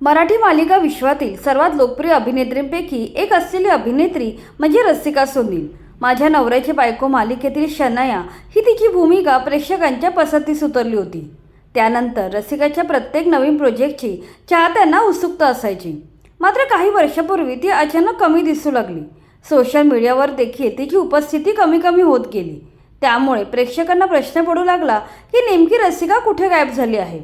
मराठी मालिका विश्वातील सर्वात लोकप्रिय अभिनेत्रींपैकी एक असलेली अभिनेत्री म्हणजे रसिका सुनील। माझ्या नवऱ्याची बायको मालिकेतील शनाया ही तिची भूमिका प्रेक्षकांच्या पसंतीस उतरली होती। त्यानंतर रसिकाच्या प्रत्येक नवीन प्रोजेक्टची चाहत्यांना उत्सुकता असायची। मात्र काही वर्षापूर्वी ती अचानक कमी दिसू लागली। सोशल मीडियावर देखील तिची उपस्थिती कमी कमी होत गेली। त्यामुळे प्रेक्षकांना प्रश्न पडू लागला की नेमकी रसिका कुठे गायब झाली आहे।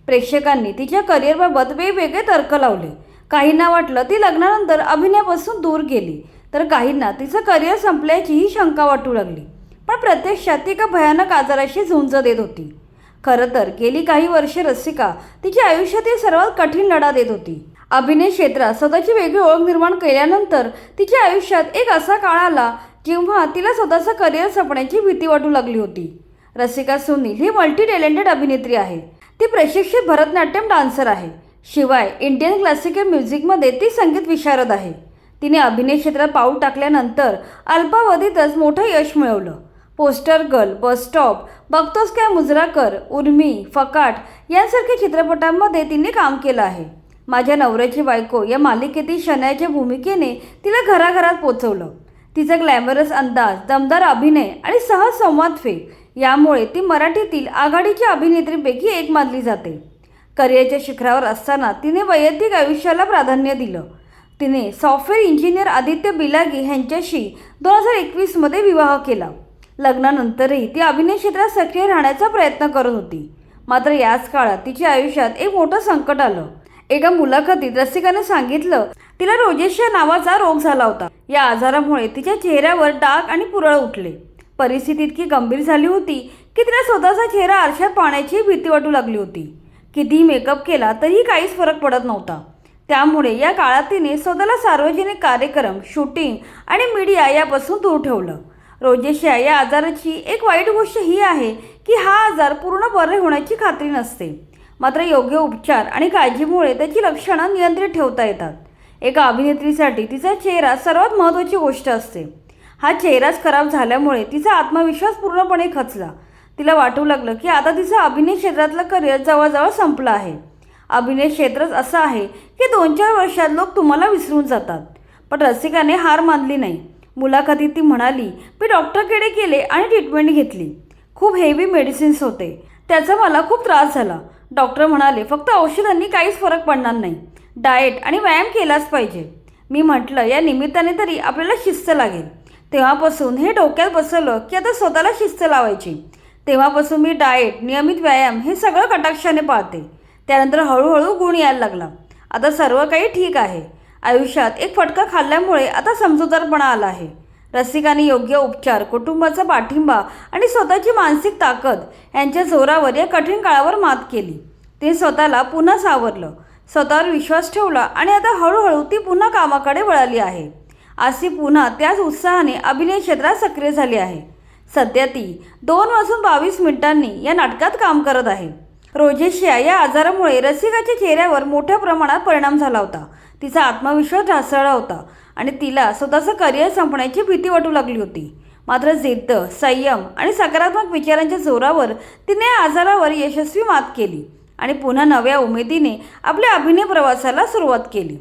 प्रेक्षकांनी तिच्या करिअरबाबत वेगवेगळे तर्क लावले। काहींना वाटलं ती लग्नानंतर अभिनयापासून दूर गेली, तर काहींना तिचं करिअर संपल्याचीही शंका वाटू लागली। पण प्रत्यक्षात ती एका भयानक आजाराशी झुंज देत होती। खरं तर गेली काही वर्षे रसिका तिच्या आयुष्यातील सर्वात कठीण लढा देत होती। अभिनय क्षेत्रात स्वतःची वेगळी ओळख निर्माण केल्यानंतर तिच्या आयुष्यात एक असा काळ आला जेव्हा तिला स्वतःचं करिअर संपण्याची भीती वाटू लागली होती। रसिका सुनील ही मल्टी टॅलेंटेड अभिनेत्री आहे। ती प्रशिक्षित भरतनाट्यम डान्सर आहे। शिवाय इंडियन क्लासिकल म्युझिकमध्ये ती संगीत विशारद आहे। तिने अभिनय क्षेत्रात पाऊल टाकल्यानंतर अल्पावधीतच मोठं यश मिळवलं। पोस्टर गर्ल, बस स्टॉप, बघतोस काय मुजरा कर, उर्मी, फकाट यांसारख्या चित्रपटांमध्ये तिने काम केलं आहे। माझ्या नवऱ्याची बायको या मालिकेतील शनायाच्या भूमिकेने तिला घराघरात पोचवलं। तिचा ग्लॅमरस अंदाज, दमदार अभिनय आणि सहज संवाद फेक यामुळे ती मराठीतील आघाडीच्या अभिनेत्रींपैकी एक मानली जाते। करिअरच्या शिखरावर असताना तिने वैयक्तिक आयुष्याला प्राधान्य दिलं। तिने सॉफ्टवेअर इंजिनियर आदित्य बिलागी यांच्याशी 2021 मध्ये विवाह केला। लग्नानंतरही ती अभिनय क्षेत्रात सक्रिय राहण्याचा प्रयत्न करत होती। मात्र याच काळात तिच्या आयुष्यात एक मोठं संकट आलं। एका मुलाखतीत रसिकाने सांगितलं तिला रोजेशिया नावाचा रोग झाला होता। या आजारामुळे तिच्या चेहऱ्यावर डाग आणि पुरळ उठले। परिस्थिती इतकी गंभीर झाली होती की तिला स्वतःचा चेहरा आरशात पाहण्याची भीती वाटू लागली होती। कितीही मेकअप केला तरीही काहीच फरक पडत नव्हता। त्यामुळे या काळात तिने स्वतःला सार्वजनिक कार्यक्रम, शूटिंग आणि मीडिया यापासून दूर ठेवलं। रोजेशिया या आजाराची एक वाईट गोष्ट ही आहे की हा आजार पूर्ण बरे होण्याची खात्री नसते। मात्र योग्य उपचार आणि काळजीमुळे त्याची लक्षणं नियंत्रित ठेवता येतात। एका अभिनेत्रीसाठी तिचा चेहरा सर्वात महत्त्वाची गोष्ट असते। हा चेहराच खराब झाल्यामुळे तिचा आत्मविश्वास पूर्णपणे खचला। तिला वाटू लागलं की आता तिचं अभिनय क्षेत्रातलं करिअर जवळजवळ संपलं आहे। अभिनय क्षेत्रच असं आहे की 2-4 वर्षात लोक तुम्हाला विसरून जातात। पण रसिकाने हार मानली नाही। मुलाखतीत ती म्हणाली, मी डॉक्टरकडे गेले आणि ट्रीटमेंट घेतली। खूप हेवी मेडिसिन्स होते, त्याचा मला खूप त्रास झाला। डॉक्टर म्हणाले फक्त औषधांनी काहीच फरक पडणार नाही, डाएट आणि व्यायाम केलाच पाहिजे। मी म्हटलं या निमित्ताने तरी आपल्याला शिस्त लागेल। तेव्हापासून हे डोक्यात बसवलं की आता स्वतःला शिस्त लावायची। तेव्हापासून मी डाएट, नियमित व्यायाम हे सगळं कटाक्षाने पाळते। त्यानंतर हळूहळू गुण यायला लागला। आता सर्व काही ठीक आहे। आयुष्यात एक फटका खाल्ल्यामुळे आता समजूतदारपणा आला आहे। रसिकाने योग्य उपचार, कुटुंबाचा पाठिंबा आणि स्वतःची मानसिक ताकद यांच्या जोरावर या कठीण काळावर मात केली। ते स्वतःला पुन्हा सावरलं, स्वतःवर विश्वास ठेवला आणि आता हळूहळू ती पुन्हा कामाकडे वळाली आहे। आज ती पुन्हा त्याच उत्साहाने अभिनय क्षेत्रात सक्रिय झाली आहे। सध्या ती 2 वाजून 22 मिनिटांनी या नाटकात काम करत आहे। रोजेशिया या आजारामुळे रसिकाच्या चेहऱ्यावर मोठ्या प्रमाणात परिणाम झाला होता। तिचा आत्मविश्वास ढासळला होता आणि तिला स्वतःचं करिअर संपण्याची भीती वाटू लागली होती। मात्र जिद्द, संयम आणि सकारात्मक विचारांच्या जोरावर तिने या आजारावर यशस्वी मात केली आणि पुन्हा नव्या उमेदीने आपल्या अभिनय प्रवासाला सुरुवात केली।